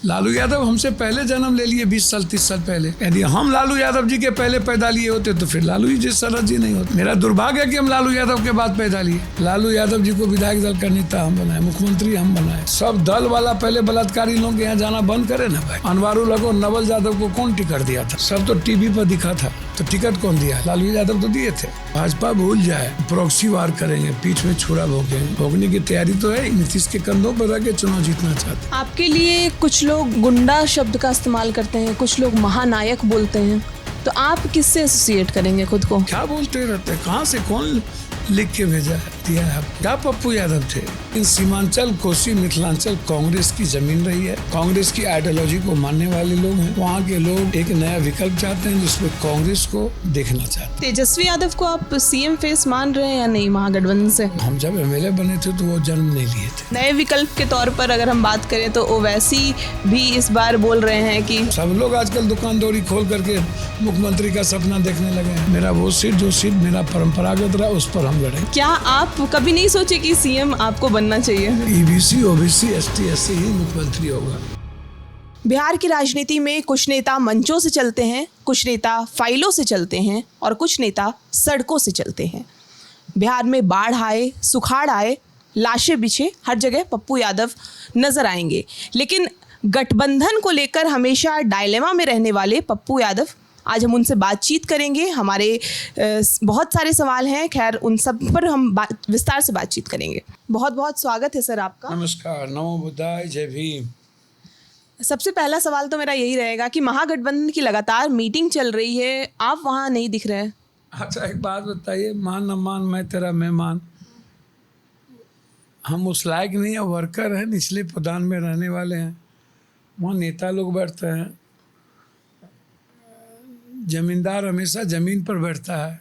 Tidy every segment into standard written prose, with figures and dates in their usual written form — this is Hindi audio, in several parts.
लालू यादव हमसे पहले जन्म ले लिए 20 साल 30 साल पहले। यदि हम लालू यादव जी के पहले पैदा लिए होते तो फिर लालू जी शरद जी नहीं होते। मेरा दुर्भाग्य है कि हम लालू यादव के बाद पैदा लिए। लालू यादव जी को विधायक दल का नेता हम बनाए, मुख्यमंत्री हम बनाए। सब दल वाला पहले बलात्कारी लोग के यहाँ जाना बंद करे ना भाई। अनवारुल हक और नवल यादव को कौन टिकट दिया था? सब तो टीवी पर दिखा था, तो टिकट कौन दिया? लालू यादव तो दिए थे। भाजपा भूल जाए, प्रॉक्सी वार करेंगे, पीठ में छुरा भोगने की तैयारी तो है। नीतीश के कंधों पर रह के चुनाव जीतना चाहते हैं। आपके लिए कुछ लोग गुंडा शब्द का इस्तेमाल करते हैं, कुछ लोग महानायक बोलते हैं, तो आप किससे एसोसिएट करेंगे खुद को? क्या बोलते रहते हैं? कहाँ से कौन लिख के भेजा है, दिया है? क्या पप्पू यादव थे? इन सीमांचल, कोसी, मिथिलांचल कांग्रेस की जमीन रही है। कांग्रेस की आइडियोलॉजी को मानने वाले लोग हैं। वहाँ के लोग एक नया विकल्प चाहते हैं जिसमें कांग्रेस को देखना चाहते हैं। तेजस्वी यादव को आप सीएम फेस मान रहे हैं या नहीं महागठबंधन से? हम जब एमएलए बने थे तो वो जन्म नहीं लिए थे। नए विकल्प के तौर पर अगर हम बात करें तो ओवैसी भी इस बार बोल रहे हैं कि सब लोग आजकल दुकानदौरी खोल करके मुख्यमंत्री का सपना देखने लगे हैं। मेरा वो सीट, जो सीट मेरा परंपरागत रहा, उस पर हम लड़े। क्या आप कभी नहीं सोचे कि सीएम आपको बनना चाहिए? ईबीसी, ओबीसी, एसटी, एससी ही मुख्यमंत्री होगा। बिहार की राजनीति में कुछ नेता मंचों से चलते हैं, कुछ नेता फाइलों से चलते हैं और कुछ नेता सड़कों से चलते हैं। बिहार में बाढ़ आए, सुखाड़ आए, लाशें बिछे, हर जगह पप्पू यादव नजर आएंगे। लेकिन गठबंधन को लेकर हमेशा डायलेमा में रहने वाले पप्पू यादव, आज हम उनसे बातचीत करेंगे। हमारे बहुत सारे सवाल हैं, खैर उन सब पर हम विस्तार से बातचीत करेंगे। बहुत बहुत स्वागत है सर आपका। नमस्कार, नमो बुद्धाय, जय भीम। सबसे पहला सवाल तो मेरा यही रहेगा कि महागठबंधन की लगातार मीटिंग चल रही है, आप वहाँ नहीं दिख रहे हैं। अच्छा, एक बात बताइए, मान न मान मैं तेरा मेहमान। हम उस लायक नहीं है, वर्कर हैं, निचले पदान में रहने वाले हैं। वहाँ नेता लोग बैठते हैं, जमींदार हमेशा जमीन पर बैठता है।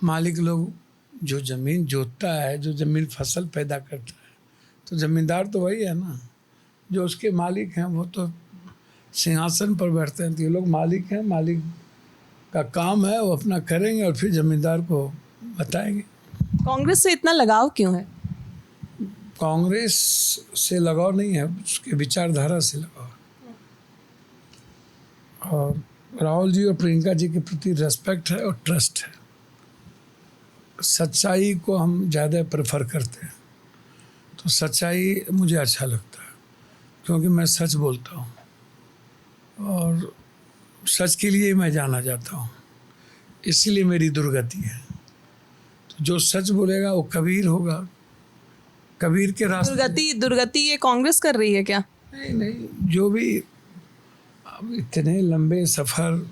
मालिक लोग जो जमीन जोतता है, जो जमीन फसल पैदा करता है, तो जमींदार तो वही है ना। जो उसके मालिक हैं वो तो सिंहासन पर बैठते हैं। तो ये लोग मालिक हैं, मालिक का काम है, वो अपना करेंगे और फिर जमींदार को बताएंगे। कांग्रेस से इतना लगाव क्यों है? कांग्रेस से लगाव नहीं है, उसके विचारधारा से लगाव है। और राहुल जी और प्रियंका जी के प्रति रेस्पेक्ट है और ट्रस्ट है। सच्चाई को हम ज़्यादा प्रेफर करते हैं, तो सच्चाई मुझे अच्छा लगता है क्योंकि मैं सच बोलता हूँ और सच के लिए मैं जाना जाता हूँ, इसीलिए मेरी दुर्गति है। तो जो सच बोलेगा वो कबीर होगा। कबीर के रास्ते दुर्गति ये कांग्रेस कर रही है क्या? नहीं, जो भी अब इतने लंबे सफ़र,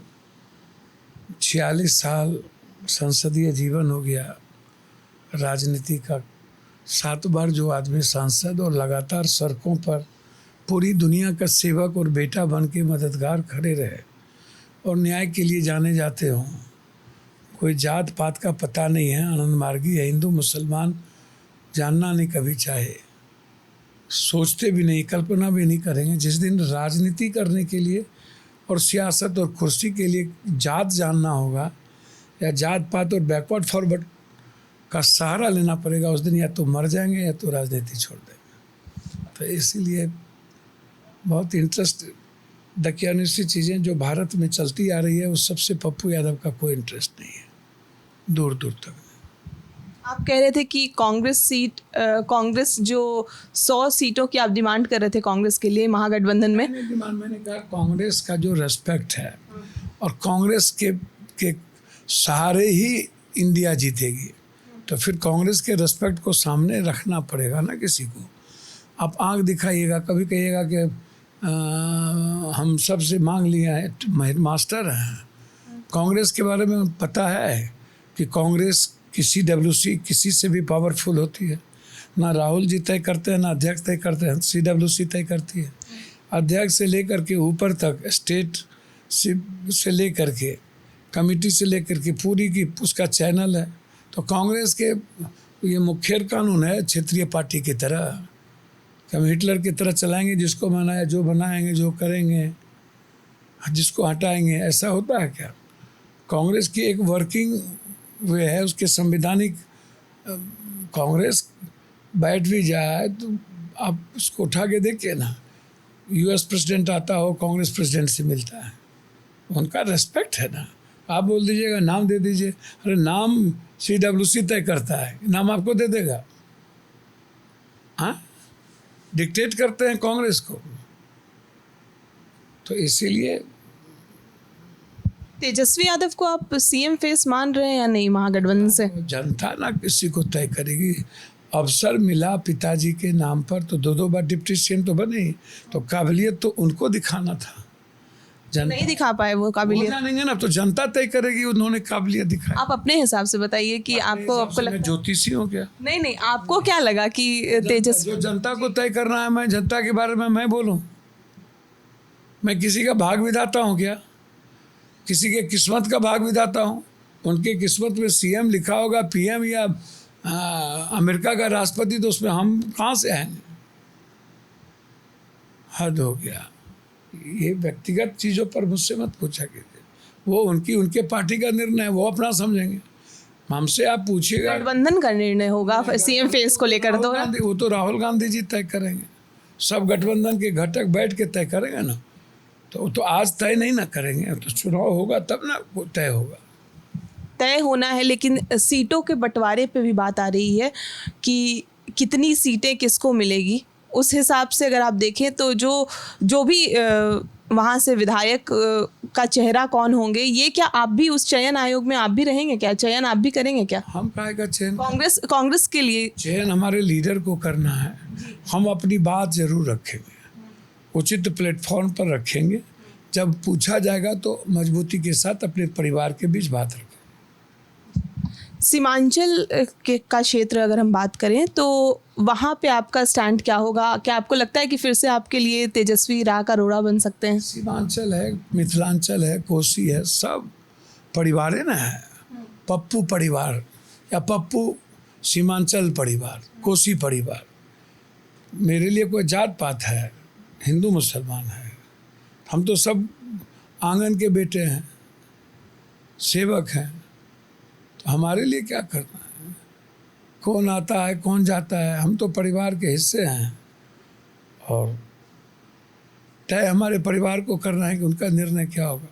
46 साल संसदीय जीवन हो गया, राजनीति का 7 बार जो आदमी सांसद और लगातार सड़कों पर पूरी दुनिया का सेवक और बेटा बन के मददगार खड़े रहे और न्याय के लिए जाने जाते हों। कोई जात पात का पता नहीं है, आनंद मार्गी है, हिंदू मुसलमान जानना नहीं कभी चाहे, सोचते भी नहीं, कल्पना भी नहीं करेंगे। जिस दिन राजनीति करने के लिए और सियासत और कुर्सी के लिए जात जानना होगा या जात पात और बैकवर्ड फॉरवर्ड का सहारा लेना पड़ेगा, उस दिन या तो मर जाएंगे या तो राजनीति छोड़ देंगे। तो इसीलिए बहुत इंटरेस्ट दकियानुसी चीज़ें जो भारत में चलती आ रही है, उस सबसे पप्पू यादव का कोई इंटरेस्ट नहीं है, दूर दूर तक। आप कह रहे थे कि कांग्रेस जो 100 सीटों की आप डिमांड कर रहे थे कांग्रेस के लिए महागठबंधन में। मैंने कहा कांग्रेस का जो रेस्पेक्ट है और कांग्रेस के सहारे ही इंडिया जीतेगी, तो फिर कांग्रेस के रेस्पेक्ट को सामने रखना पड़ेगा ना किसी को। आप आंख दिखाइएगा, कभी कहिएगा कि हम सबसे मांग लिया है, मास्टर हैं। कांग्रेस के बारे में पता है कि कांग्रेस किसी डब्ल्यूसी किसी से भी पावरफुल होती है। ना राहुल जी तय करते हैं, ना अध्यक्ष तय करते हैं, CWC तय करती है। अध्यक्ष से लेकर के ऊपर तक, स्टेट से लेकर के कमेटी से लेकर के पूरी की उसका चैनल है। तो कांग्रेस के ये मुखर कानून है क्षेत्रीय पार्टी की तरह, हम हिटलर की तरह चलाएंगे, जिसको बनाया जो बनाएंगे, जो करेंगे, जिसको हटाएंगे। ऐसा होता है क्या? कांग्रेस की एक वर्किंग वे है, उसके संवैधानिक। कांग्रेस बैठ भी जाए तो आप उसको उठा के देखिए ना, यूएस प्रेसिडेंट आता हो, कांग्रेस प्रेसिडेंट से मिलता है, उनका रेस्पेक्ट है ना। आप बोल दीजिएगा नाम दे दीजिए, अरे नाम CWC तय करता है, नाम आपको दे देगा? हाँ, डिक्टेट करते हैं कांग्रेस को। तो इसीलिए तेजस्वी यादव को आप सीएम फेस मान रहे हैं या नहीं महागठबंधन से? जनता ना किसी को तय करेगी। अवसर मिला पिताजी के नाम पर तो 2 बार डिप्टी CM तो बने ही, तो काबिलियत तो उनको दिखाना था। नहीं दिखा पाए वो वो काबिलियत। जानेंगे ना, तो जनता तय करेगी उन्होंने काबिलियत दिखाई। आप अपने हिसाब से बताइए कि आपको मैं लगता ज्योतिषी हूँ क्या? नहीं, आपको क्या लगा कि तेजस्वी? जो जनता को तय करना है, मैं जनता के बारे में मैं बोलूं? मैं किसी का भाग विधाता हूँ क्या? किसी के किस्मत का भाग विधाता हूँ? उनके किस्मत में CM लिखा होगा, PM या अमेरिका का राष्ट्रपति, तो उसमें हम कहाँ से आएंगे? हद हो गया। ये व्यक्तिगत चीज़ों पर मुझसे मत पूछा कीजिए, वो उनके पार्टी का निर्णय है, वो अपना समझेंगे। हमसे आप पूछिएगा, गठबंधन का निर्णय होगा सीएम फेस को लेकर तो। वो तो राहुल गांधी जी तय करेंगे, सब गठबंधन के घटक बैठ के तय करेंगे ना। तो आज तय नहीं ना करेंगे, तो चुनाव होगा तब ना तय होगा। तय होना है, लेकिन सीटों के बंटवारे पे भी बात आ रही है कि कितनी सीटें किसको मिलेगी। उस हिसाब से अगर आप देखें तो जो भी वहाँ से विधायक का चेहरा कौन होंगे, ये क्या आप भी उस चयन आयोग में आप भी रहेंगे क्या? चयन आप भी करेंगे क्या? हम काहे का चयन? कांग्रेस के लिए चयन हमारे लीडर को करना है। हम अपनी बात जरूर रखेंगे, उचित प्लेटफॉर्म पर रखेंगे। जब पूछा जाएगा तो मजबूती के साथ अपने परिवार के बीच बात रखेंगे। सीमांचल का क्षेत्र अगर हम बात करें तो वहाँ पे आपका स्टैंड क्या होगा? क्या आपको लगता है कि फिर से आपके लिए तेजस्वी राह का रोड़ा बन सकते हैं? सीमांचल है, मिथिलांचल है, कोसी है, सब परिवार है ना। पप्पू परिवार या पप्पू सीमांचल परिवार, कोसी परिवार, मेरे लिए कोई जात पात है, हिंदू मुसलमान है, हम तो सब आंगन के बेटे हैं, सेवक हैं। तो हमारे लिए क्या करना है? कौन आता है कौन जाता है, हम तो परिवार के हिस्से हैं और तय हमारे परिवार को करना है कि उनका निर्णय क्या होगा।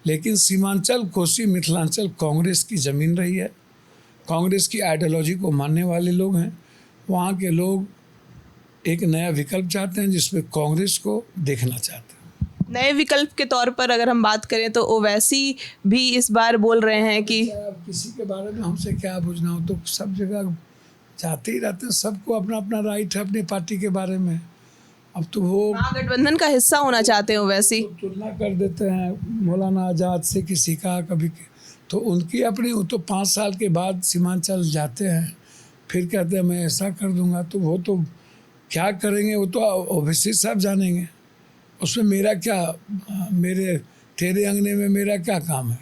लेकिन सीमांचल, कोसी, मिथिलांचल कांग्रेस की ज़मीन रही है, कांग्रेस की आइडियोलॉजी को मानने वाले लोग हैं। वहाँ के लोग एक नया विकल्प चाहते हैं जिसमें कांग्रेस को देखना चाहते हैं। नए विकल्प के तौर पर अगर हम बात करें तो ओवैसी भी इस बार बोल रहे हैं कि किसी के बारे में हमसे क्या पूछना हो, तो सब जगह जाते ही रहते हैं, सबको अपना अपना राइट है अपनी पार्टी के बारे में। अब तो वो महागठबंधन का हिस्सा होना चाहते हैं ओवैसी। तुलना कर देते हैं मौलाना आज़ाद से किसी का, कभी तो उनकी अपनी, वो तो 5 साल के बाद सीमांचल जाते हैं, फिर कहते हैं मैं ऐसा कर दूंगा। तो वो तो क्या करेंगे, वो तो ओवैसी साहब जानेंगे, उसमें मेरा क्या, मेरे तेरे अंगने में मेरा क्या काम है।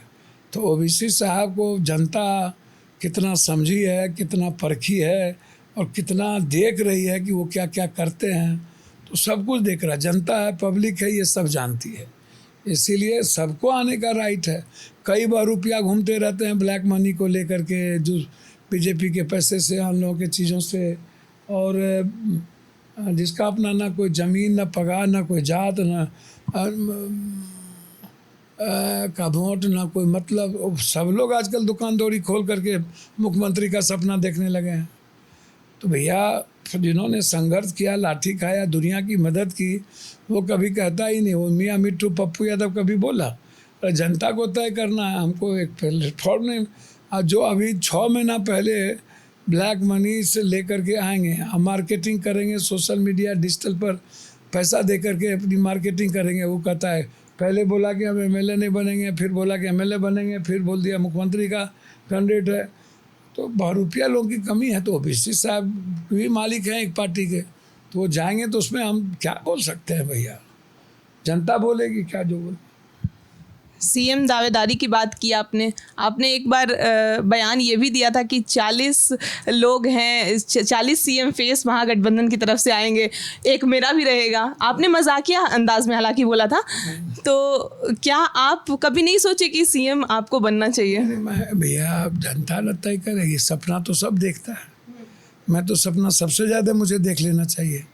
तो ओवैसी साहब को जनता कितना समझी है, कितना परखी है और कितना देख रही है कि वो क्या क्या करते हैं, तो सब कुछ देख रहा है। जनता है, पब्लिक है, ये सब जानती है, इसीलिए सबको आने का राइट है। कई बार रुपया घूमते रहते हैं ब्लैक मनी को लेकर के, जो बीजेपी के पैसे से, हम लोगों के चीज़ों से, और जिसका अपना ना कोई ज़मीन, ना पगार, ना कोई जात, ना का वोट, ना कोई मतलब। सब लोग आजकल दुकानदौरी खोल करके मुख्यमंत्री का सपना देखने लगे हैं। तो भैया जिन्होंने संघर्ष किया, लाठी खाया, दुनिया की मदद की, वो कभी कहता ही नहीं। वो मियाँ मिट्टू पप्पू यादव कभी बोला? जनता को तय करना है, हमको एक प्लेटफॉर्म नहीं। जो अभी 6 महीना पहले ब्लैक मनी से लेकर के आएंगे, हम मार्केटिंग करेंगे, सोशल मीडिया डिजिटल पर पैसा दे करके अपनी मार्केटिंग करेंगे। वो कहता है, पहले बोला कि हम MLA नहीं बनेंगे, फिर बोला कि MLA बनेंगे, फिर बोल दिया मुख्यमंत्री का कैंडिडेट है। तो बहुत रुपया लोगों की कमी है, तो ओवैसी साहब भी मालिक हैं एक पार्टी के, तो वो जाएंगे तो उसमें हम क्या बोल सकते हैं भैया? जनता बोलेगी क्या जो बोले। सीएम दावेदारी की बात की आपने एक बार बयान ये भी दिया था कि 40 लोग हैं, 40 सीएम फेस महागठबंधन की तरफ से आएंगे, एक मेरा भी रहेगा। आपने मजाकिया अंदाज में हालांकि बोला था। तो क्या आप कभी नहीं सोचे कि सीएम आपको बनना चाहिए? मैं भैया, जनता न तय करेगी, सपना तो सब देखता है। मैं तो सपना सबसे ज़्यादा मुझे देख लेना चाहिए।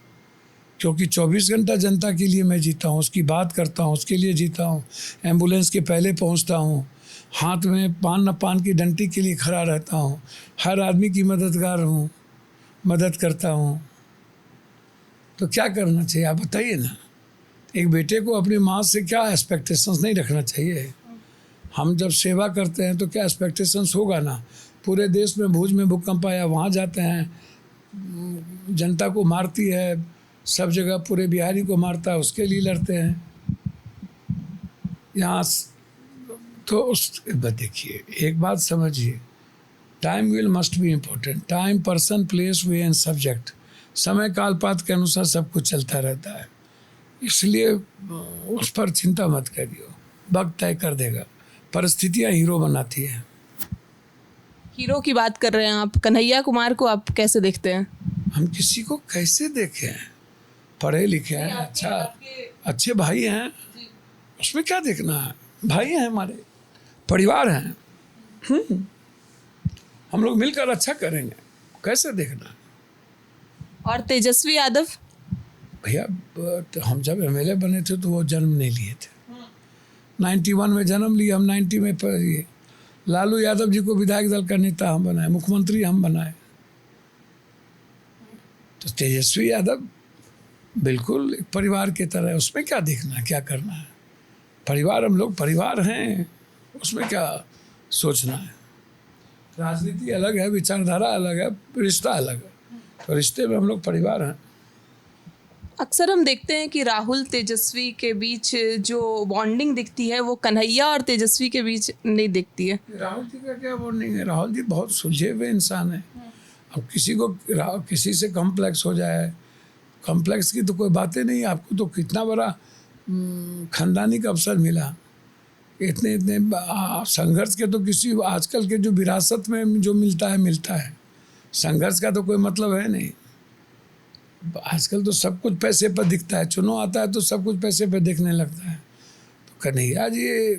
क्योंकि 24 घंटा जनता के लिए मैं जीता हूँ, उसकी बात करता हूँ, उसके लिए जीता हूँ। एम्बुलेंस के पहले पहुँचता हूँ, हाथ में पान न पान की डंडी के लिए खड़ा रहता हूँ, हर आदमी की मददगार हूँ, मदद करता हूँ। तो क्या करना चाहिए आप बताइए ना। एक बेटे को अपनी माँ से क्या एक्सपेक्टेशंस नहीं रखना चाहिए। हम जब सेवा करते हैं तो क्या एक्सपेक्टेशंस होगा ना। पूरे देश में भुज में भूकंप आया, वहाँ जाते हैं, जनता को मारती है, सब जगह पूरे बिहारी को मारता है, उसके लिए लड़ते हैं। यहाँ तो उस देखिए एक बात समझिए, time will must be important. Time, person, place, way and subject, समय काल पात के अनुसार सब कुछ चलता रहता है। इसलिए उस पर चिंता मत करिए, वक्त तय कर देगा। परिस्थितियाँ हीरो बनाती हैं। हीरो की बात कर रहे हैं आप, कन्हैया कुमार को आप कैसे देखते हैं? हम किसी को कैसे देखें, पढ़े लिखे हैं, अच्छे भाई हैं, उसमें क्या देखना है। भाई हैं हमारे, परिवार हैं, हम लोग मिलकर अच्छा करेंगे, कैसे देखना है। और तेजस्वी यादव? भैया हम जब एमएलए बने थे तो वो जन्म नहीं लिए थे। 91 में जन्म लिया, हम 90 में ये लालू यादव जी को विधायक दल का नेता हम बनाए, मुख्यमंत्री हम बनाए। तो तेजस्वी यादव बिल्कुल एक परिवार की तरह है, उसमें क्या देखना है, क्या करना है। परिवार, हम लोग परिवार हैं, उसमें क्या सोचना है। राजनीति अलग है, विचारधारा अलग है, रिश्ता अलग है, तो रिश्ते में हम लोग परिवार हैं। अक्सर हम देखते हैं कि राहुल तेजस्वी के बीच जो बॉन्डिंग दिखती है वो कन्हैया और तेजस्वी के बीच नहीं दिखती है। राहुल जी का क्या बॉन्डिंग है, राहुल जी बहुत सुलझे हुए इंसान है। अब किसी को किसी से कॉम्प्लेक्स हो जाए, कॉम्प्लेक्स की तो कोई बातें नहीं। आपको तो कितना बड़ा खानदानी का अवसर मिला, इतने संघर्ष के तो किसी आजकल के जो विरासत में जो मिलता है, संघर्ष का तो कोई मतलब है नहीं। आजकल तो सब कुछ पैसे पर दिखता है, चुनाव आता है तो सब कुछ पैसे पर दिखने लगता है। तो कन्हैया जी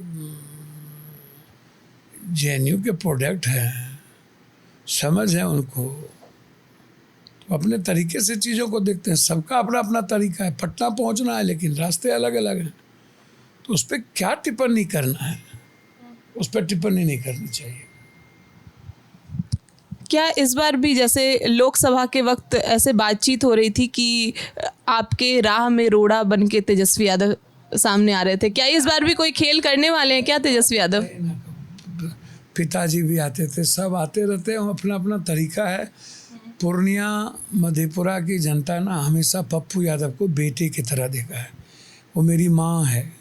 जेएनयू के प्रोडक्ट हैं, समझ है उनको, तो अपने तरीके से चीज़ों को देखते हैं। सबका अपना अपना तरीका है, पटना पहुंचना है लेकिन रास्ते अलग अलग हैं। तो उस पर क्या टिप्पणी करना है, उस पर टिप्पणी नहीं करनी चाहिए। क्या इस बार भी जैसे लोकसभा के वक्त ऐसे बातचीत हो रही थी कि आपके राह में रोड़ा बन के तेजस्वी यादव सामने आ रहे थे, क्या इस बार भी कोई खेल करने वाले हैं क्या तेजस्वी यादव? पिताजी भी आते थे, सब आते रहते हैं, अपना अपना तरीका है। पूर्णिया मधेपुरा की जनता ना हमेशा पप्पू यादव को बेटे की तरह देखा है। वो मेरी माँ है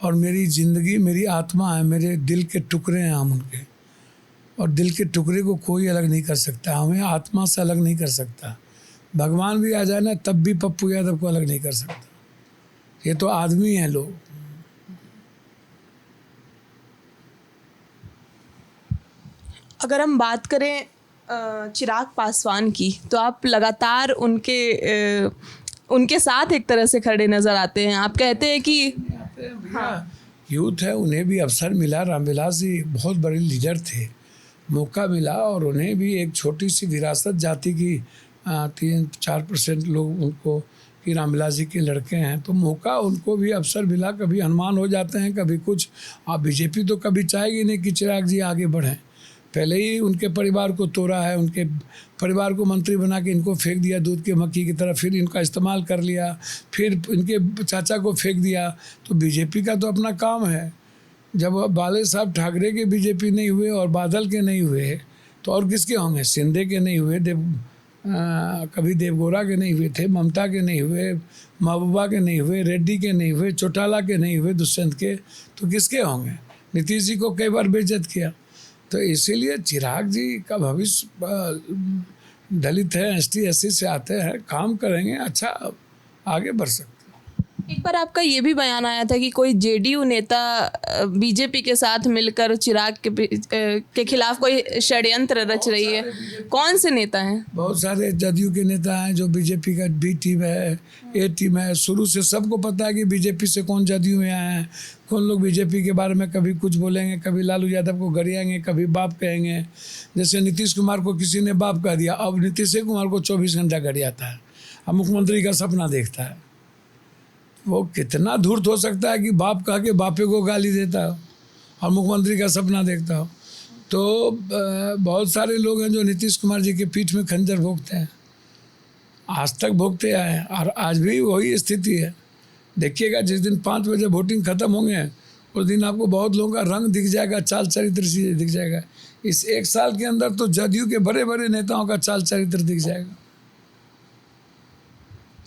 और मेरी ज़िंदगी, मेरी आत्मा है, मेरे दिल के टुकड़े हैं हम उनके। और दिल के टुकड़े को कोई अलग नहीं कर सकता, हमें आत्मा से अलग नहीं कर सकता। भगवान भी आ जाए ना तब भी पप्पू यादव को अलग नहीं कर सकता। ये तो आदमी हैं लोग। अगर हम बात करें चिराग पासवान की, तो आप लगातार उनके साथ एक तरह से खड़े नज़र आते हैं। आप कहते हैं कि यूथ है, उन्हें भी अवसर मिला। रामविलास जी बहुत बड़े लीडर थे, मौका मिला और उन्हें भी एक छोटी सी विरासत जाति की 3-4% लोग उनको कि रामविलास जी के लड़के हैं, तो मौका उनको भी अवसर मिला। कभी हनुमान हो जाते हैं, कभी कुछ। आप बीजेपी तो कभी चाहेगी नहीं कि चिराग जी आगे बढ़ें। पहले ही उनके परिवार को तोड़ा है, उनके परिवार को मंत्री बना के इनको फेंक दिया दूध की मक्खी की तरह, फिर इनका इस्तेमाल कर लिया, फिर इनके चाचा को फेंक दिया। तो बीजेपी का तो अपना काम है। जब बाले साहब ठाकरे के बीजेपी नहीं हुए और बादल के नहीं हुए तो और किसके होंगे? शिंदे के नहीं हुए, कभी देवगौड़ा के नहीं हुए थे, ममता के नहीं हुए, महबूबा के नहीं हुए, रेड्डी के नहीं हुए, चौटाला के नहीं हुए, दुष्यंत के, तो किसके होंगे? नीतीश जी को कई बार बेइज्जत किया। तो इसीलिए चिराग जी का भविष्य दलित है, ST SC से आते हैं, काम करेंगे, अच्छा आगे बढ़ सकते हैं। एक बार आपका ये भी बयान आया था कि कोई JDU नेता बीजेपी के साथ मिलकर चिराग के खिलाफ कोई षड्यंत्र रच रही है। कौन से नेता हैं? बहुत सारे जदयू के नेता हैं जो बीजेपी का B टीम है, A टीम है। शुरू से सबको पता है कि बीजेपी से कौन जदयू में आए हैं, कौन लोग बीजेपी के बारे में कभी कुछ बोलेंगे, कभी लालू यादव को गरियाएंगे, कभी बाप कहेंगे। जैसे नीतीश कुमार को किसी ने बाप कह दिया, अब नीतीश कुमार को 24 घंटा गरियाता है। अब मुख्यमंत्री का सपना देखता है, वो कितना धूर्त हो सकता है कि बाप कह के बापे को गाली देता हो और मुख्यमंत्री का सपना देखता हो। तो बहुत सारे लोग हैं जो नीतीश कुमार जी के पीठ में खंजर भोगते हैं, आज तक भोगते आए हैं और आज भी वही स्थिति है। देखिएगा जिस दिन 5 बजे वोटिंग खत्म होंगे उस दिन आपको बहुत लोगों का रंग दिख जाएगा, चाल चरित्र से दिख जाएगा। इस 1 साल के अंदर तो जदयू के बड़े बड़े नेताओं का चाल चरित्र दिख जाएगा।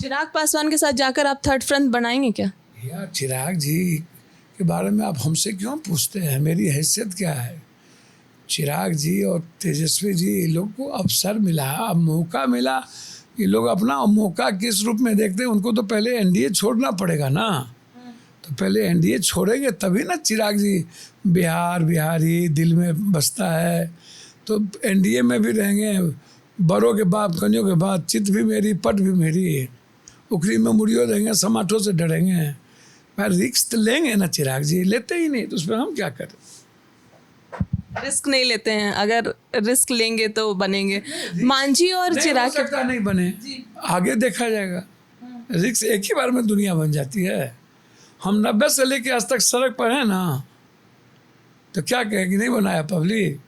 चिराग पासवान के साथ जाकर आप थर्ड फ्रंट बनाएंगे क्या? यार चिराग जी के बारे में आप हमसे क्यों पूछते हैं? मेरी हैसियत क्या है? चिराग जी और तेजस्वी जी, ये लोग को अवसर मिला, अब मौका मिला, ये लोग अपना मौका किस रूप में देखते हैं? उनको तो पहले एनडीए छोड़ना पड़ेगा ना, तो पहले एनडीए छोड़ेंगे तभी ना चिराग जी बिहारी दिल में बसता है, तो एनडीए में भी रहेंगे। बड़ों के बाप कन्यों के बाद चित भी मेरी पट भी मेरी, उखरी में मुड़ियों देंगे, समाटों से डरेंगे। मैं रिस्क लेंगे ना चिराग जी, लेते ही नहीं, तो उस पर हम क्या करें? रिस्क नहीं लेते हैं, अगर रिस्क लेंगे तो बनेंगे। मांझी और चिराग हो सकता नहीं बने, आगे देखा जाएगा। रिस्क एक ही बार में दुनिया बन जाती है। हम 90 से लेके आज तक सड़क पर हैं ना, तो क्या कहेगी नहीं बनाया पब्लिक।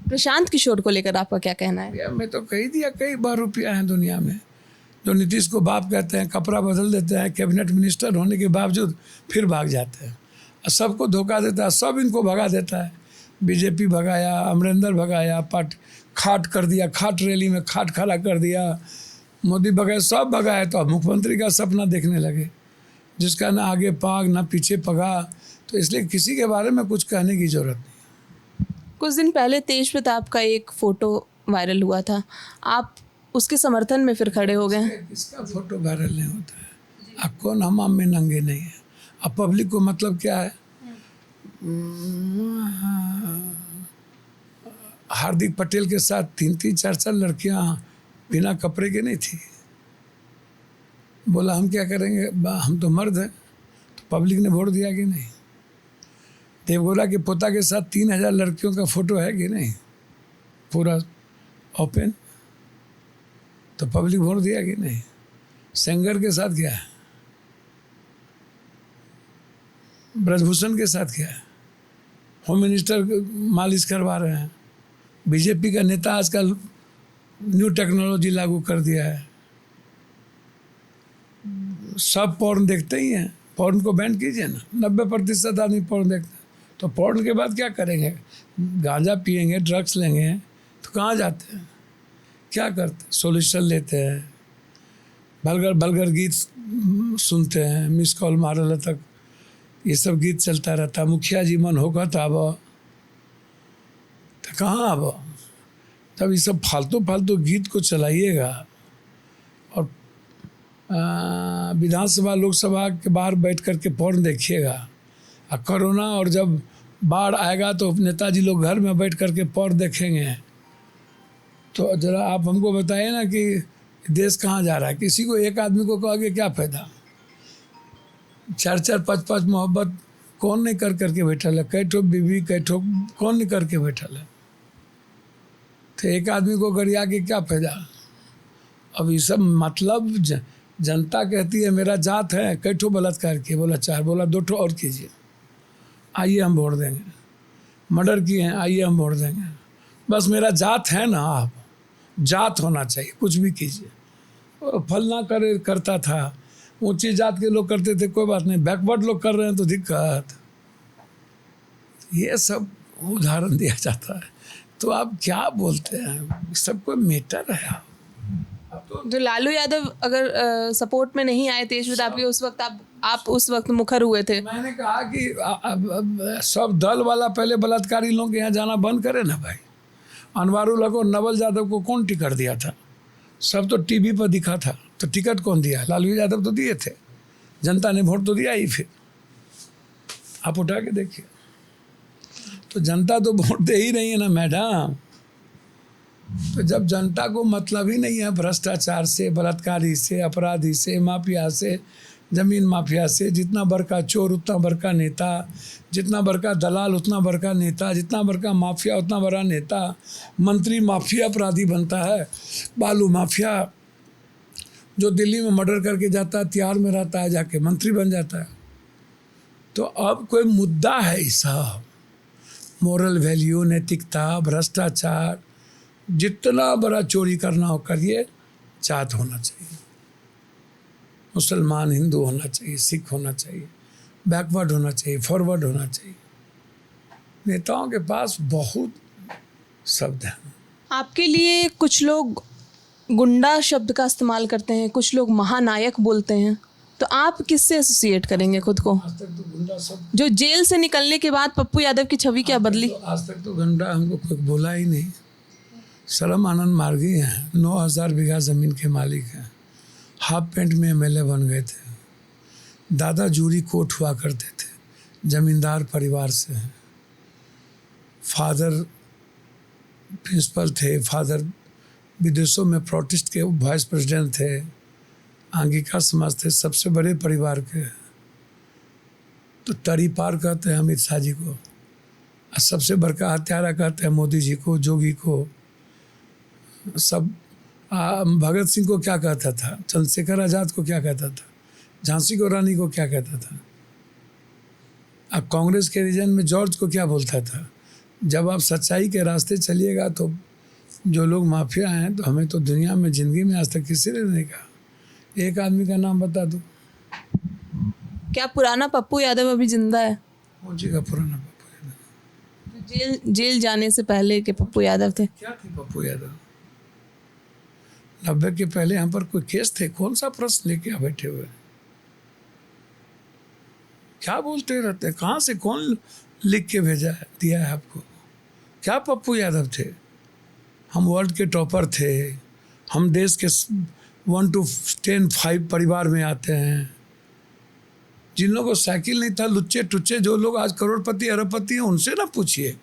प्रशांत किशोर को लेकर आपका क्या कहना है? मैं तो कही दिया, कई बार रुपया है दुनिया में, जो नीतीश को बाप कहते हैं, कपड़ा बदल देते हैं, कैबिनेट मिनिस्टर होने के बावजूद फिर भाग जाते हैं, सबको धोखा देता है, सब इनको भगा देता है। बीजेपी भगाया, अमरिंदर भगाया, पार्टी खाट कर दिया, खाट रैली में खाट खड़ा कर दिया, मोदी भगाया, सब भगाया। तो अब मुख्यमंत्री का सपना देखने लगे, जिसका ना आगे पाग ना पीछे पगा, तो इसलिए किसी के बारे में कुछ कहने की जरूरत नहीं। कुछ दिन पहले तेज प्रताप का एक फोटो वायरल हुआ था, आप उसके समर्थन में फिर खड़े हो गए। किसका फोटो वायरल नहीं होता है? अब कौन हमाम में नंगे नहीं है? अब पब्लिक को मतलब क्या है? हार्दिक पटेल के साथ 3-3 4-4 लड़कियां बिना कपड़े के नहीं थी। बोला हम क्या करेंगे, हम तो मर्द हैं, तो पब्लिक ने वोट दिया कि नहीं? देवगौड़ा के पोता के साथ 3000 लड़कियों का फोटो है कि नहीं, पूरा ओपन, तो पब्लिक वोट दिया कि नहीं? सेंगर के साथ क्या है? ब्रजभूषण के साथ क्या है? होम मिनिस्टर मालिश करवा रहे हैं। बीजेपी का नेता आजकल न्यू टेक्नोलॉजी लागू कर दिया है, सब पॉर्न देखते ही हैं। पॉर्न को बैन कीजिए ना, 90% आदमी पॉर्न देखते हैं। तो पॉर्न के बाद क्या करेंगे? गांजा पिएंगे, ड्रग्स लेंगे, तो कहाँ जाते हैं, क्या करते हैं? सॉल्यूशन लेते हैं, बलगर गीत सुनते हैं, मिस कॉल मारल तक ये सब गीत चलता रहता। मुखिया जी मन होगा तो अब तो कहाँ अब, तब ये सब फालतू गीत को चलाइएगा और विधानसभा लोकसभा के बाहर बैठ करके पॉर्न देखिएगा। और कोरोना और जब बाढ़ आएगा तो नेताजी लोग घर में बैठ करके पॉर्न देखेंगे। तो ज़रा आप हमको बताइए ना कि देश कहाँ जा रहा है? किसी को एक आदमी को कहोगे क्या फ़ायदा? 4-4 5-5 मोहब्बत कौन नहीं कर करके बैठल है? कई ठो बीवी, कई ठो कौन नहीं करके बैठल है? तो एक आदमी को गरिया के क्या फ़ायदा? अब ये सब मतलब जनता कहती है मेरा जात है, कई ठो बलात्कार किए, बोला 4, बोला 2 ठो और कीजिए, आइए हम वोट देंगे। मर्डर किए हैं, आइए हम वोट देंगे। बस मेरा जात है ना, आप जात होना चाहिए, कुछ भी कीजिए। फलना करता था, ऊंची जात के लोग करते थे, कोई बात नहीं, बैकवर्ड लोग कर रहे हैं तो दिक्कत। ये सब उदाहरण दिया जाता है, तो आप क्या बोलते हैं? सब कोई मैटर है। जो लालू यादव अगर सपोर्ट में नहीं आए तेज प्रताप के, उस वक्त आप उस वक्त मुखर हुए थे। मैंने कहा कि सब दल वाला पहले बलात्कारी लोग के यहाँ जाना बंद करे ना भाई। अनवारुल्लाह को, नवल यादव को कौन टिकट दिया था? सब तो टीवी पर दिखा था, तो टिकट कौन दिया? लालू यादव तो दिए थे, जनता ने वोट तो दिया ही। फिर आप उठा के देखिए, तो जनता तो वोट दे ही रही है ना मैडम। तो जब जनता को मतलब ही नहीं है भ्रष्टाचार से, बलात्कारी से, अपराधी से, माफिया से, जमीन माफिया से, जितना बड़का चोर उतना बड़का नेता, जितना बड़का दलाल उतना बड़का नेता, जितना बड़का माफिया उतना बड़ा नेता, मंत्री माफिया अपराधी बनता है, बालू माफिया जो दिल्ली में मर्डर करके जाता है, तिहाड़ में रहता है, जाके मंत्री बन जाता है। तो अब कोई मुद्दा है ये सब, मोरल वैल्यू, नैतिकता, भ्रष्टाचार, जितना बड़ा चोरी करना हो करिए, जात होना चाहिए, मुसलमान हिंदू होना चाहिए, सिख होना चाहिए, बैकवर्ड होना चाहिए, फॉरवर्ड होना चाहिए। नेताओं के पास बहुत शब्द हैं। आपके लिए कुछ लोग गुंडा शब्द का इस्तेमाल करते हैं, कुछ लोग महानायक बोलते हैं, तो आप किससे एसोसिएट करेंगे खुद को? आज तक तो गुंडा शब्द, जो जेल से निकलने के बाद पप्पू यादव की छवि क्या बदली? आज तक तो गुंडा हमको कोई बोला ही नहीं। शर्म आनंद मार्गी हैं, 9,000 बीघा ज़मीन के मालिक हैं, हाफ पेंट में एमएलए बन गए थे, दादा जूरी कोट हुआ करते थे, जमींदार परिवार से हैं, फादर प्रिंसिपल थे, फादर विदेशों में प्रोटेस्ट के वाइस प्रेसिडेंट थे, आंगिका समाज थे, सबसे बड़े परिवार के। तो तरी पार कहते हैं अमित शाह जी को, और सबसे बड़का हत्यारा कहते हैं मोदी जी को, जोगी को। सब भगत सिंह को क्या कहता था, चंद्रशेखर आज़ाद को क्या कहता था, झांसी को रानी को क्या कहता था। अब कांग्रेस के रीजन में जॉर्ज को क्या बोलता था। जब आप सच्चाई के रास्ते चलिएगा तो जो लोग माफिया हैं, तो हमें तो दुनिया में ज़िंदगी में आज तक किसी ने नहीं कहा। एक आदमी का नाम बता दो। क्या पुराना पप्पू यादव अभी जिंदा है? पहुंची का पुराना पप्पू यादव, जेल जाने से पहले के पप्पू यादव थे? क्या थे पप्पू यादव? 90 के पहले यहाँ पर कोई केस थे? कौन सा प्रश्न लेके बैठे हुए? क्या बोलते रहते हैं? कहाँ से कौन लिख के भेजा है, दिया है आपको? क्या पप्पू यादव थे? हम वर्ल्ड के टॉपर थे, हम देश के 1 to 10 5 परिवार में आते हैं। जिन लोगों को साइकिल नहीं था, लुच्चे टुच्चे जो लोग आज करोड़पति अरबपति हैं, उनसे ना पूछिए।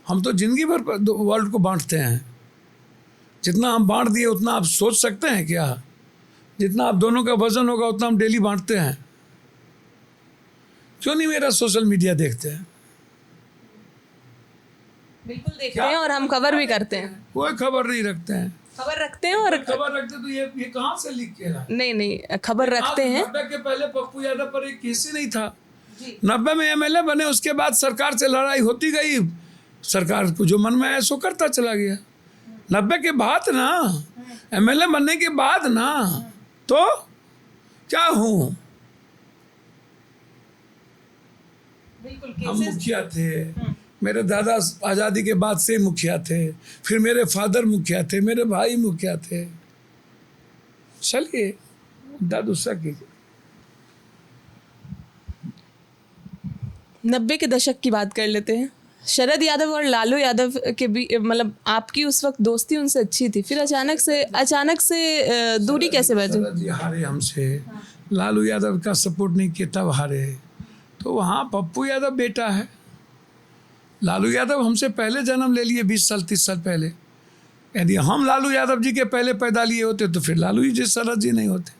हम तो जिंदगी भर वर्ल्ड को बांटते हैं। जितना हम बांट दिए उतना आप सोच सकते हैं क्या? जितना आप दोनों का वजन होगा उतना हम डेली बांटते हैं। क्यों नहीं मेरा सोशल मीडिया देखते हैं? बिल्कुल देखते हैं और हम खबर भी करते हैं। कोई खबर नहीं रखते हैं। खबर रखते हैं और खबर रखते तो ये कहाँ से लिख के लाए? नहीं खबर रखते हैं। 90 के पहले पप्पू यादव पर एक केस ही नहीं था। 90 में एमएलए बने, उसके बाद सरकार से लड़ाई होती गई, सरकार को जो मन में आया सो करता चला गया। 90 के बाद ना, एमएलए बनने के बाद ना, तो क्या हूँ? हम मुखिया थे, मेरे दादा आज़ादी के बाद से मुखिया थे, फिर मेरे फादर मुखिया थे, मेरे भाई मुखिया थे। चलिए दादूसा कीजिए। 90 के दशक की बात कर लेते हैं। शरद यादव और लालू यादव के भी, मतलब आपकी उस वक्त दोस्ती उनसे अच्छी थी, फिर अचानक से दूरी कैसे बढ़ी? शरद जी हारे हमसे, लालू यादव का सपोर्ट नहीं किया तब हारे। तो वहाँ पप्पू यादव बेटा है, लालू यादव हमसे पहले जन्म ले लिए, 20 साल 30 साल पहले। यदि हम लालू यादव जी के पहले पैदा लिए होते तो फिर लालू जी शरद जी नहीं होते।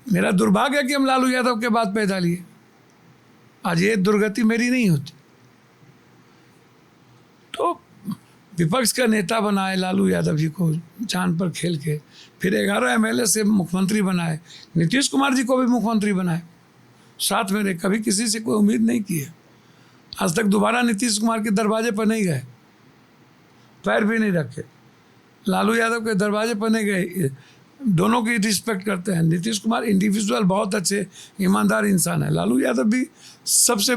मेरा दुर्भाग्य है कि हम लालू यादव के बाद पैदा लिए, आज ये दुर्गति मेरी नहीं होती। तो विपक्ष का नेता बनाए लालू यादव जी को जान पर खेल के, फिर 11 एमएलए से मुख्यमंत्री बनाए, नीतीश कुमार जी को भी मुख्यमंत्री बनाए साथ में। कभी किसी से कोई उम्मीद नहीं की है। आज तक दोबारा नीतीश कुमार के दरवाजे पर नहीं गए, पैर भी नहीं रखे। लालू यादव के दरवाजे पर नहीं गए। दोनों की रिस्पेक्ट करते हैं। नीतीश कुमार इंडिविजुअल बहुत अच्छे ईमानदार इंसान है, लालू यादव भी सबसे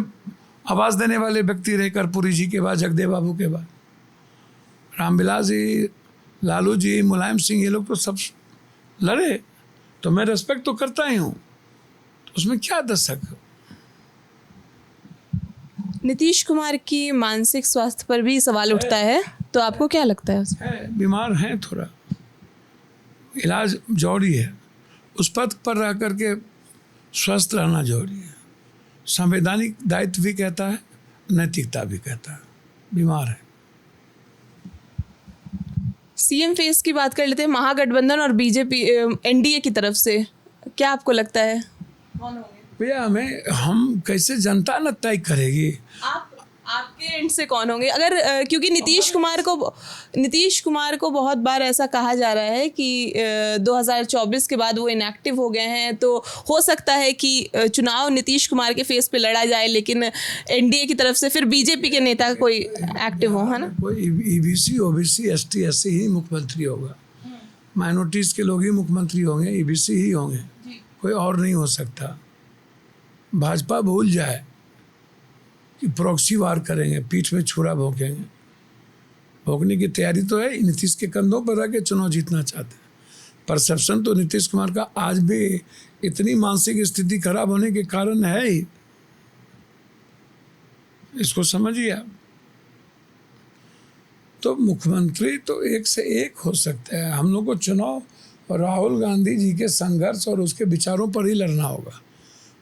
आवाज़ देने वाले व्यक्ति रहे, कर्पूरी जी के बाद, जगदेव बाबू के बाद, रामविलास जी, लालू जी, मुलायम सिंह, ये लोग तो सब लड़े, तो मैं रेस्पेक्ट तो करता ही हूँ। तो उसमें क्या दशक? नीतीश कुमार की मानसिक स्वास्थ्य पर भी सवाल उठता है, तो आपको क्या लगता है उसमें? है, बीमार हैं, थोड़ा इलाज जरूरी है। उस पद पर रह करके स्वस्थ रहना जरूरी है। संवैधानिक दायित्व भी कहता है, नैतिकता भी कहता है। बीमार है। सीएम फेस की बात कर लेते हैं। महागठबंधन और बीजेपी एनडीए की तरफ से क्या आपको लगता है कौन होंगे? भैया हम कैसे जनता न तय करेगी? आपके आपके एंड से कौन होंगे अगर क्योंकि नीतीश कुमार को बहुत बार ऐसा कहा जा रहा है कि 2024 के बाद वो इनएक्टिव हो गए हैं, तो हो सकता है कि चुनाव नीतीश कुमार के फेस पे लड़ा जाए, लेकिन एनडीए की तरफ से फिर बीजेपी के नेता कोई एक्टिव हो, है ना? कोई ईबीसी ओबीसी एसटी एससी ही मुख्यमंत्री होगा, माइनॉरिटीज के लोग ही मुख्यमंत्री होंगे, ईबीसी ही होंगे, कोई और नहीं हो सकता। भाजपा भूल जाए कि प्रॉक्सी वार करेंगे, पीठ में छुरा भोंकेंगे। भोंकने की तैयारी तो है, नीतीश के कंधों पर रह के चुनाव जीतना चाहते हैं। परसेप्शन तो नीतीश कुमार का आज भी इतनी मानसिक स्थिति खराब होने के कारण है ही, इसको समझिए आप। तो मुख्यमंत्री तो एक से एक हो सकते हैं। हम लोग को चुनाव राहुल गांधी जी के संघर्ष और उसके विचारों पर ही लड़ना होगा।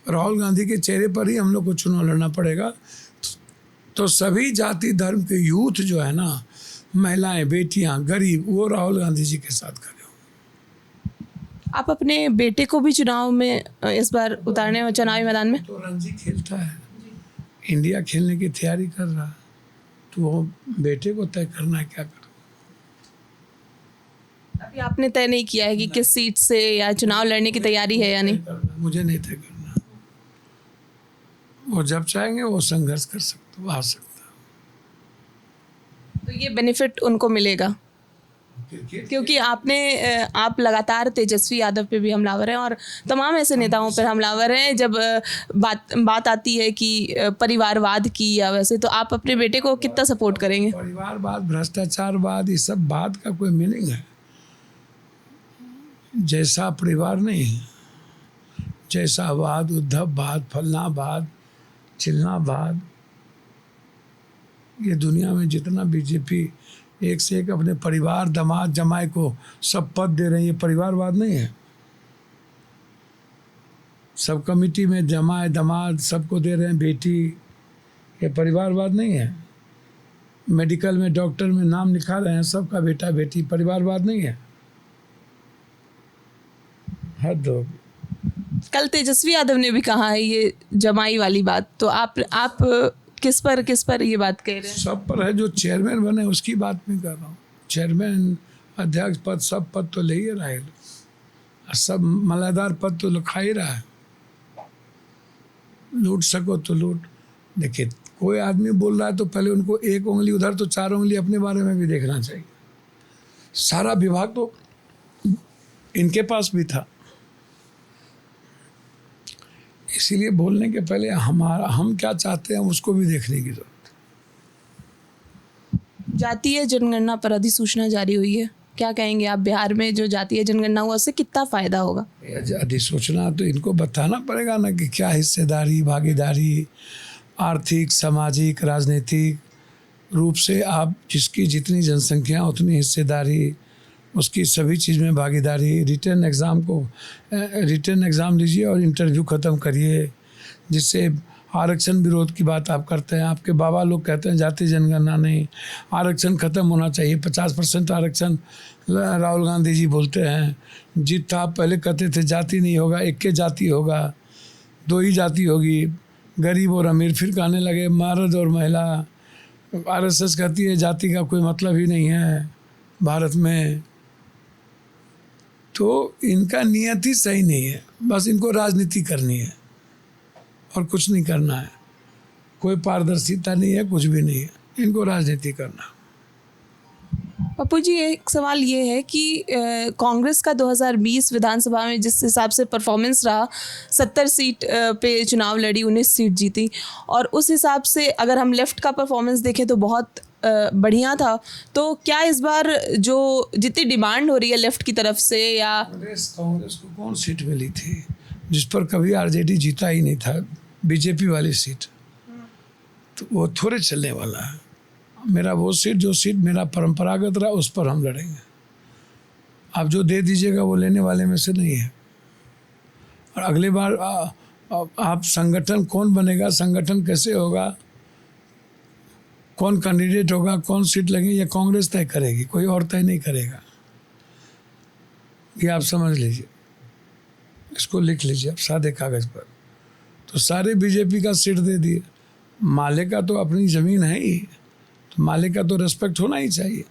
राहुल गांधी के चेहरे पर ही हम लोग को चुनाव लड़ना पड़ेगा। तो सभी जाति धर्म के यूथ जो है ना, महिलाएं, बेटियां, गरीब, वो राहुल गांधी जी के साथ खड़े हों। आप अपने बेटे को भी चुनाव में इस बार उतारने में, चुनावी मैदान में? तो रणजी खेलता है, इंडिया खेलने की तैयारी कर रहा है, तो वो बेटे को तय करना है क्या करो। अभी आपने तय नहीं किया है कि किस सीट से या चुनाव लड़ने की तैयारी है या नहीं? मुझे नहीं तय करना। वो जब चाहेंगे वो संघर्ष कर सकते, वो आ सकता। तो ये बेनिफिट उनको मिलेगा क्योंकि आप लगातार तेजस्वी यादव पे भी हमलावर हैं और तमाम ऐसे नेताओं पर हमलावर हैं। जब बात आती है कि परिवारवाद की या वैसे, तो आप अपने बेटे को कितना सपोर्ट करेंगे? परिवारवाद, भ्रष्टाचारवाद, ये सब बात का कोई मीनिंग है? जैसा परिवार नहीं है, जैसा वाद, उद्धववाद, फलनावाद, चिलनावाद, ये दुनिया में जितना बीजेपी एक से एक अपने परिवार, दामाद, जमाई को सब पद दे रहे हैं, ये परिवारवाद नहीं है? सब कमेटी में जमाई, दामाद सबको दे रहे हैं बेटी, ये परिवारवाद नहीं है? मेडिकल में, डॉक्टर में नाम लिखा रहे हैं सबका बेटा बेटी, परिवारवाद नहीं है? हद हो। कल तेजस्वी यादव ने भी कहा है ये जमाई वाली बात, तो आप किस पर ये बात कह रहे हैं? सब पर है। जो चेयरमैन बने उसकी बात नहीं कर रहा हूँ। चेयरमैन, अध्यक्ष पद, सब पद तो ले ही रहा है, सब मलादार पद तो खा ही रहा है। लूट सको तो लूट। देखिए, कोई आदमी बोल रहा है तो पहले उनको एक उंगली उधर तो चार उंगली अपने बारे में भी देखना चाहिए। सारा विभाग तो इनके पास भी था, इसीलिए बोलने के पहले हम क्या चाहते हैं उसको भी देखने की जरूरत है। जातीय जनगणना पर अधिसूचना जारी हुई है, क्या कहेंगे आप? बिहार में जो जातीय जनगणना हुआ उससे कितना फायदा होगा? अधिसूचना तो इनको बताना पड़ेगा ना कि क्या हिस्सेदारी, भागीदारी, आर्थिक, सामाजिक, राजनीतिक रूप से आप जिसकी जितनी जनसंख्या उतनी हिस्सेदारी, उसकी सभी चीज़ में भागीदारी। रिटर्न एग्ज़ाम लीजिए और इंटरव्यू ख़त्म करिए, जिससे आरक्षण विरोध की बात आप करते हैं। आपके बाबा लोग कहते हैं जाति जनगणना नहीं, आरक्षण ख़त्म होना चाहिए। 50% आरक्षण राहुल गांधी जी बोलते हैं। जीत था, पहले कहते थे जाति नहीं होगा, एक के जाति होगा, दो ही जाति होगी, गरीब और अमीर। फिर कहने लगे मर्द और महिला। आरएसएस कहती है जाति का कोई मतलब ही नहीं है भारत में। तो इनका नियत ही सही नहीं है, बस इनको राजनीति करनी है और कुछ नहीं करना है। कोई पारदर्शिता नहीं है, कुछ भी नहीं है, इनको राजनीति करना। पप्पू जी, एक सवाल ये है कि कांग्रेस का 2020 विधानसभा में जिस हिसाब से परफॉर्मेंस रहा, 70 सीट पे चुनाव लड़ी, 19 सीट जीती, और उस हिसाब से अगर हम लेफ्ट का परफॉर्मेंस देखें तो बहुत बढ़िया था। तो क्या इस बार जो जितनी डिमांड हो रही है लेफ्ट की तरफ से, या कांग्रेस को कौन सीट मिली थी जिस पर कभी आरजेडी जीता ही नहीं था? बीजेपी वाली सीट, तो वो थोड़े चलने वाला है। मेरा वो सीट, जो सीट मेरा परंपरागत रहा, उस पर हम लड़ेंगे। आप जो दे दीजिएगा वो लेने वाले में से नहीं है। और अगली बार आप संगठन कौन बनेगा, संगठन कैसे होगा, कौन कैंडिडेट होगा, कौन सीट लगेगी, ये कांग्रेस तय करेगी, कोई और तय नहीं करेगा। ये आप समझ लीजिए, इसको लिख लीजिए आप सादे कागज़ पर। तो सारे बीजेपी का सीट दे दिए, मालिक का तो अपनी ज़मीन है ही, तो मालिक का तो रेस्पेक्ट होना ही चाहिए,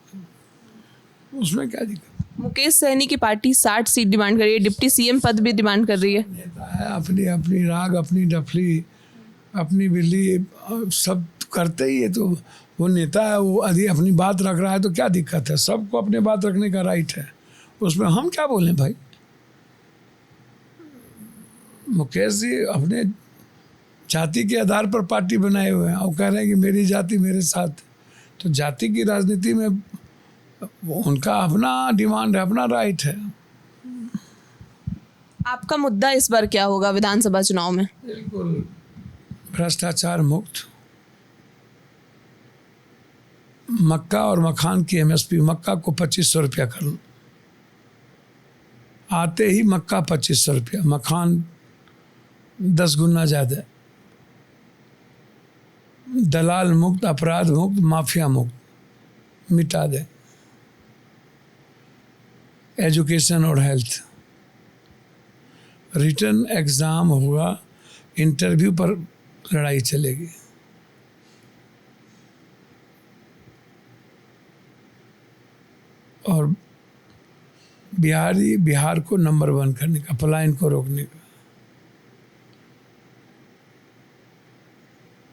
उसमें क्या दिक्कत। मुकेश सहनी की पार्टी 60 सीट डिमांड कर रही है, डिप्टी सीएम पद भी डिमांड कर रही है। नेता है, अपनी अपनी राग, अपनी डफली, अपनी बिल्ली, सब करते ही है। तो वो नेता है, वो यदि अपनी बात रख रहा है तो क्या दिक्कत है, सबको अपनी बात रखने का राइट है, उसमें हम क्या बोलें भाई। मुकेश जी अपने जाति के आधार पर पार्टी बनाए हुए हैं और कह रहे हैं कि मेरी जाति मेरे साथ। तो जाति की राजनीति में उनका अपना डिमांड है, अपना राइट है। आपका मुद्दा इस बार क्या होगा विधानसभा चुनाव में? बिल्कुल भ्रष्टाचार मुक्त, मक्का और मखान की एमएसपी, मक्का को 2500 रुपया कर लो, आते ही मक्का 2500 रुपया, मखान 10 गुना ज़्यादा, दलाल मुक्त, अपराध मुक्त, माफिया मुक्त, मिटा दे। एजुकेशन और हेल्थ, रिटर्न एग्ज़ाम होगा, इंटरव्यू पर लड़ाई चलेगी। और बिहार को नंबर 1 करने का, पलायन को रोकने का।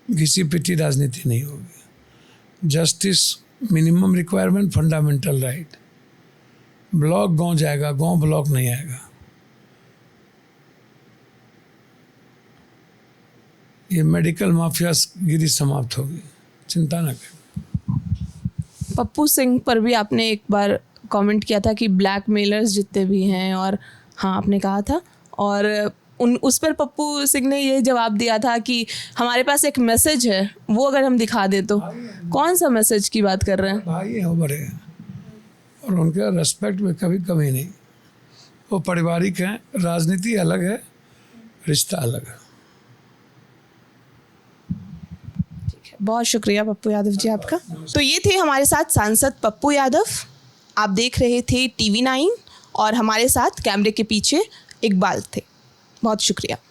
घिसी पिटी राजनीति नहीं होगी। Justice, minimum requirement, fundamental right. Block गांव जाएगा, गांव ब्लॉक नहीं आएगा। ये मेडिकल माफिया गिरी समाप्त होगी, चिंता न करें। पप्पू सिंह पर भी आपने एक बार कमेंट किया था कि ब्लैकमेलर्स जितने भी हैं, और हाँ आपने कहा था, और उस पर पप्पू सिंह ने ये जवाब दिया था कि हमारे पास एक मैसेज है, वो अगर हम दिखा दें तो। कौन सा मैसेज की बात कर रहे हैं? भाई हैं वो बड़े हैं और उनके रेस्पेक्ट में कभी कमी नहीं। वो पारिवारिक हैं, राजनीति अलग है, रिश्ता अलग है। बहुत शुक्रिया पप्पू यादव जी आपका। तो ये थे हमारे साथ सांसद पप्पू यादव। आप देख रहे थे TV9 और हमारे साथ कैमरे के पीछे इकबाल थे। बहुत शुक्रिया।